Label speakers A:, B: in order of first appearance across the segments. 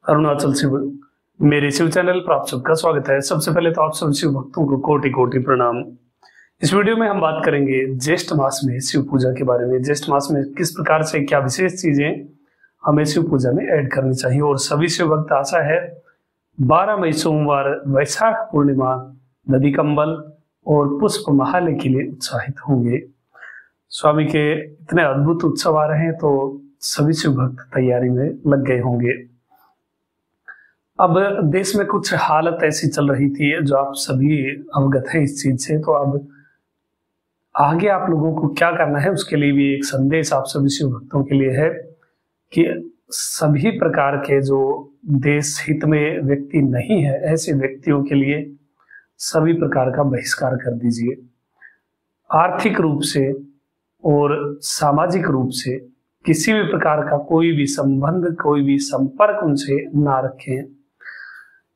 A: अरुणाचल शिव मेरे शिव चैनल पर आप सबका स्वागत है। सबसे पहले तो आप सब शिव भक्तों को कोटि कोटि प्रणाम। इस वीडियो में हम बात करेंगे ज्येष्ठ मास में शिव पूजा के बारे में। ज्येष्ठ मास में किस प्रकार से क्या विशेष चीजें हमें शिव पूजा में ऐड करनी चाहिए। और सभी शिव भक्त आशा है 12 मई सोमवार वैशाख पूर्णिमा नदी कंबल और पुष्प महालय के लिए उत्साहित होंगे। स्वामी के इतने अद्भुत उत्सव आ रहे हैं तो सभी शिव भक्त तैयारी में लग गए होंगे। अब देश में कुछ हालत ऐसी चल रही थी जो आप सभी अवगत हैं इस चीज से, तो अब आगे आप लोगों को क्या करना है उसके लिए भी एक संदेश आप सभी शिव भक्तों के लिए है कि सभी प्रकार के जो देश हित में व्यक्ति नहीं है ऐसे व्यक्तियों के लिए सभी प्रकार का बहिष्कार कर दीजिए। आर्थिक रूप से और सामाजिक रूप से किसी भी प्रकार का कोई भी संबंध कोई भी संपर्क उनसे ना रखें।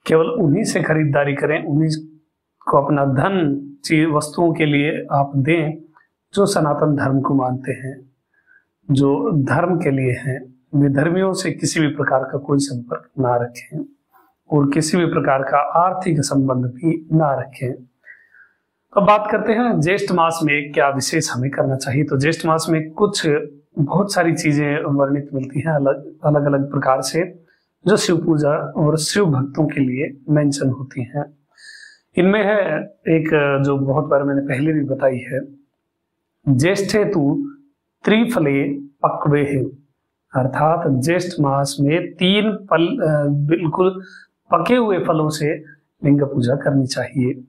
A: केवल उन्हीं से खरीदारी करें, उन्हीं को अपना धन चीज वस्तुओं के लिए आप दें जो सनातन धर्म को मानते हैं, जो धर्म के लिए हैं। विधर्मियों से किसी भी प्रकार का कोई संपर्क ना रखें और किसी भी प्रकार का आर्थिक संबंध भी ना रखें। तो बात करते हैं ज्येष्ठ मास में क्या विशेष हमें करना चाहिए। तो ज्येष्ठ मास में कुछ बहुत सारी चीजें वर्णित मिलती हैं अलग अलग प्रकार से जो शिव पूजा और शिव भक्तों के लिए मेंशन होती हैं। इनमें है एक जो बहुत बार मैंने पहले भी बताई है, ज्येष्ठे तु त्रिफले पक्वे है, अर्थात ज्येष्ठ मास में 3 फल बिल्कुल पके हुए फलों से लिंग पूजा करनी चाहिए।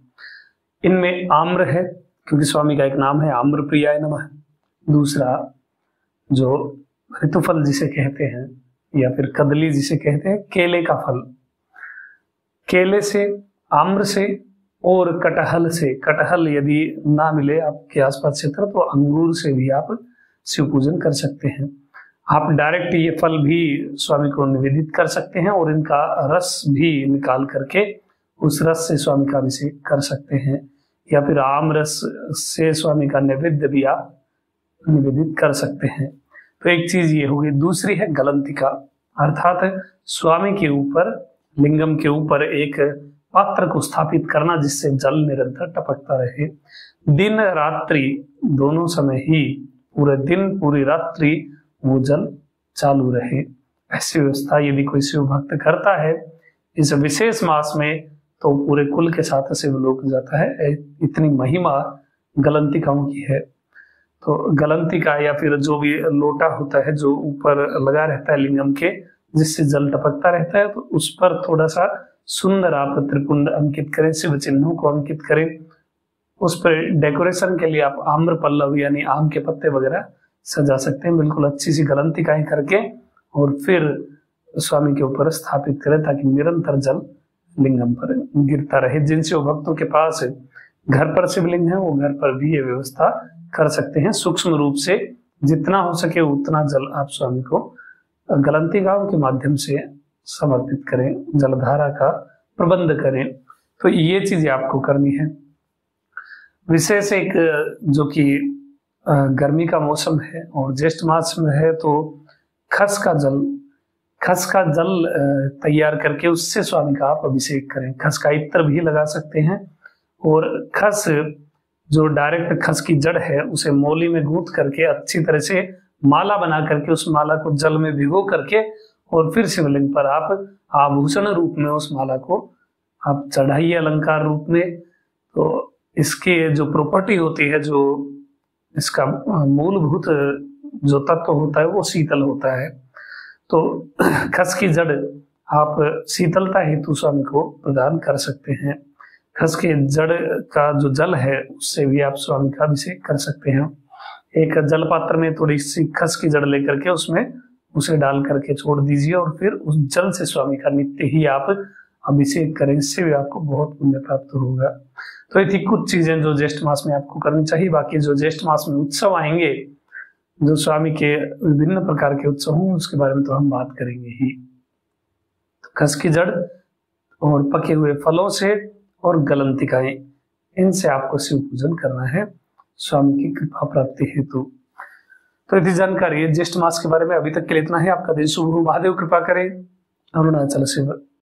A: इनमें आम्र है क्योंकि स्वामी का एक नाम है आम्र प्रियाय नमः। दूसरा जो ऋतुफल जिसे कहते हैं या फिर कदली जिसे कहते हैं, केले का फल, केले से, आम्र से और कटहल से। कटहल यदि ना मिले आपके आसपास क्षेत्र तो अंगूर से भी आप शिव पूजन कर सकते हैं। आप डायरेक्ट ये फल भी स्वामी को निवेदित कर सकते हैं और इनका रस भी निकाल करके उस रस से स्वामी का अभिषेक कर सकते हैं, या फिर आम रस से स्वामी का नैवेद्य भी आप निवेदित कर सकते हैं। तो एक चीज ये होगी। दूसरी है गलंतिका, अर्थात स्वामी के ऊपर, लिंगम के ऊपर एक पात्र को स्थापित करना जिससे जल निरंतर टपकता रहे, दिन रात्रि दोनों समय ही, पूरे दिन पूरी रात्रि वो जल चालू रहे। ऐसी व्यवस्था यदि कोई शिव भक्त करता है इस विशेष मास में तो पूरे कुल के साथ शिव लोक जाता है। इतनी महिमा गलंतिकाओं की है। तो गलंतिका या फिर जो भी लोटा होता है जो ऊपर लगा रहता है लिंगम के जिससे जल टपकता रहता है, तो उस पर थोड़ा सा सुंदर आप त्रिपुंड अंकित करें, शिव चिन्हों को अंकित करें। उस पर डेकोरेशन के लिए आप आम्र पल्लव यानी आम के पत्ते वगैरह सजा सकते हैं। बिल्कुल अच्छी सी गलंतिकाएं करके और फिर स्वामी के ऊपर स्थापित करें ताकि निरंतर जल लिंगम पर गिरता रहे। जिन शिव भक्तों के पास घर पर शिवलिंग है वो घर पर भी ये व्यवस्था कर सकते हैं। सूक्ष्म रूप से जितना हो सके उतना जल आप स्वामी को गलंतिकाओं के माध्यम से समर्पित करें, जलधारा का प्रबंध करें। तो ये चीजें आपको करनी है। विशेष एक जो कि गर्मी का मौसम है और ज्येष्ठ मास में है तो खस का जल तैयार करके उससे स्वामी का आप अभिषेक करें। खस का इत्र भी लगा सकते हैं और खस जो डायरेक्ट खस की जड़ है उसे मोली में गूंथ करके अच्छी तरह से माला बना करके उस माला को जल में भिगो करके और फिर शिवलिंग पर आप आभूषण रूप में उस माला को आप चढ़ाइए अलंकार रूप में। तो इसके जो प्रॉपर्टी होती है, जो इसका मूलभूत जो तत्व होता है वो शीतल होता है। तो खस की जड़ आप शीतलता हेतु स्वामी को प्रदान कर सकते हैं। खस के जड़ का जो जल है उससे भी आप स्वामी का अभिषेक कर सकते हैं। एक जल पात्र में थोड़ी सी खस की जड़ लेकर के उसमें उसे डाल करके छोड़ दीजिए और फिर उस जल से स्वामी का नित्य ही आप अभिषेक करें। इससे भी आपको बहुत पुण्य प्राप्त होगा। तो ये थी कुछ चीजें जो ज्येष्ठ मास में आपको करनी चाहिए। बाकी जो ज्येष्ठ मास में उत्सव आएंगे, जो स्वामी के विभिन्न प्रकार के उत्सव होंगे, उसके बारे में तो हम बात करेंगे ही। तो खस की जड़ और पके हुए फलों से और गलंतिकाएं, इनसे आपको शिव पूजन करना है स्वामी की कृपा प्राप्ति हेतु। तो यदि जानकारी है ज्येष्ठ मास के बारे में। अभी तक के लिए इतना ही। आपका दिन शुभ हो। महादेव कृपा करें। अरुणाचल शिव